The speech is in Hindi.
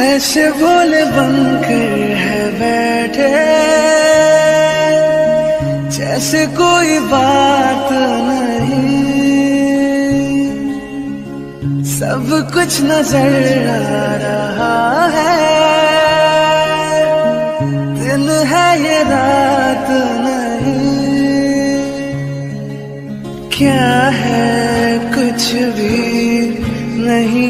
ऐसे भोले बनकर है बैठे जैसे कोई बात नहीं। सब कुछ नजर आ रहा है, दिन है ये रात नहीं। क्या है कुछ भी नहीं